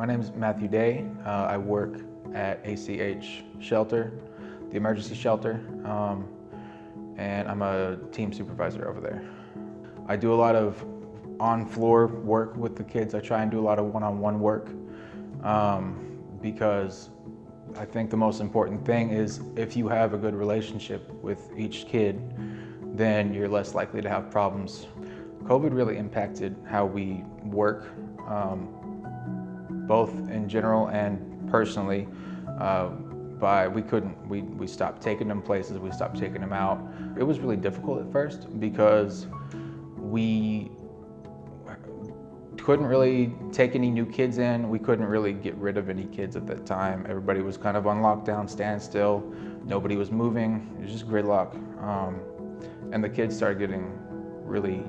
My name is Matthew Day. I work at ACH Shelter, the emergency shelter, and I'm a team supervisor over there. I do a lot of on-floor work with the kids. I try and do a lot of one-on-one work because I think the most important thing is if you have a good relationship with each kid, then you're less likely to have problems. COVID really impacted how we work, both in general and personally. We stopped taking them places, we stopped taking them out. It was really difficult at first because we couldn't really take any new kids in. We couldn't really get rid of any kids at that time. Everybody was kind of on lockdown, standstill. Nobody was moving. It was just gridlock. And the kids started getting really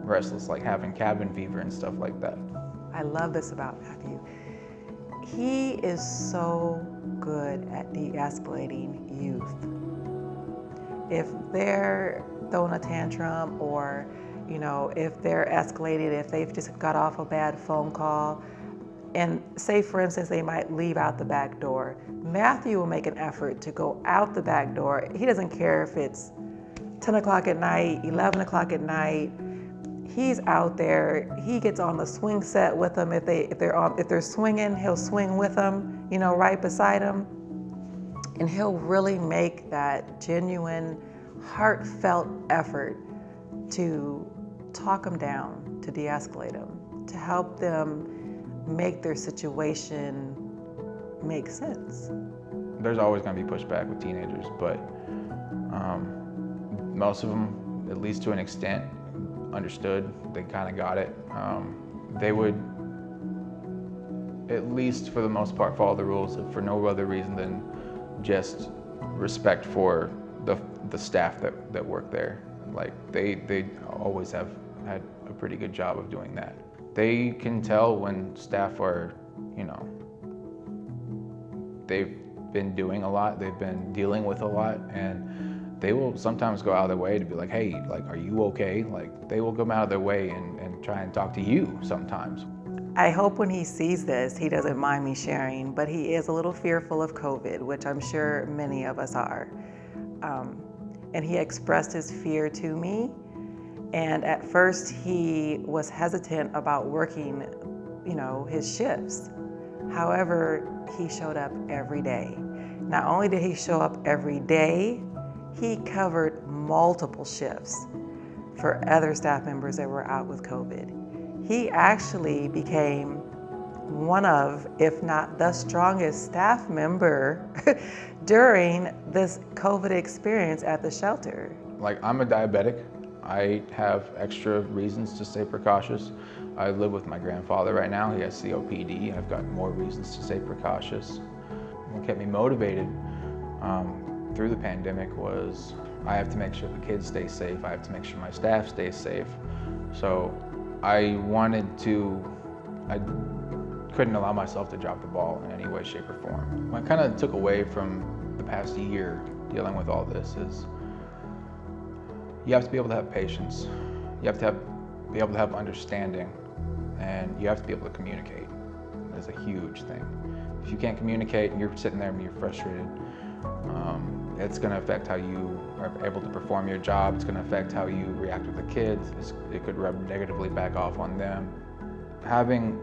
restless, like having cabin fever and stuff like that. I love this about Matthew. He is so good at de-escalating youth. If they're throwing a tantrum or, if they're escalated, if they've just got off a bad phone call, and say for instance, they might leave out the back door, Matthew will make an effort to go out the back door. He doesn't care if it's 10 o'clock at night, 11 o'clock at night. He's out there. He gets on the swing set with them. If they're swinging, he'll swing with them, right beside them. And he'll really make that genuine, heartfelt effort to talk them down, to de-escalate them, to help them make their situation make sense. There's always going to be pushback with teenagers, but most of them, at least to an extent, understood. They kind of got it. They would, at least for the most part, follow the rules for no other reason than just respect for the staff that work there. Like they always have had a pretty good job of doing that. They can tell when staff are, they've been doing a lot, they've been dealing with a lot, and they will sometimes go out of their way to be like, hey, are you okay? They will come out of their way and try and talk to you sometimes. I hope when he sees this, he doesn't mind me sharing, but he is a little fearful of COVID, which I'm sure many of us are. And he expressed his fear to me. And at first he was hesitant about working, his shifts. However, he showed up every day. Not only did he show up every day, he covered multiple shifts for other staff members that were out with COVID. He actually became one of, if not the strongest staff member during this COVID experience at the shelter. I'm a diabetic. I have extra reasons to stay precautious. I live with my grandfather right now. He has COPD. I've got more reasons to stay precautious. What kept me motivated through the pandemic was I have to make sure the kids stay safe. I have to make sure my staff stays safe. So I couldn't allow myself to drop the ball in any way, shape, or form. What kind of took away from the past year dealing with all this is you have to be able to have patience. You have to be able to have understanding, and you have to be able to communicate. That's a huge thing. If you can't communicate and you're sitting there and you're frustrated, it's going to affect how you are able to perform your job. It's going to affect how you react with the kids. It could rub negatively back off on them. Having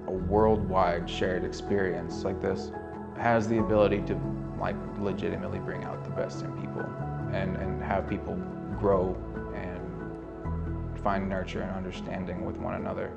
a worldwide shared experience like this has the ability to legitimately bring out the best in people and have people grow and find nurture and understanding with one another.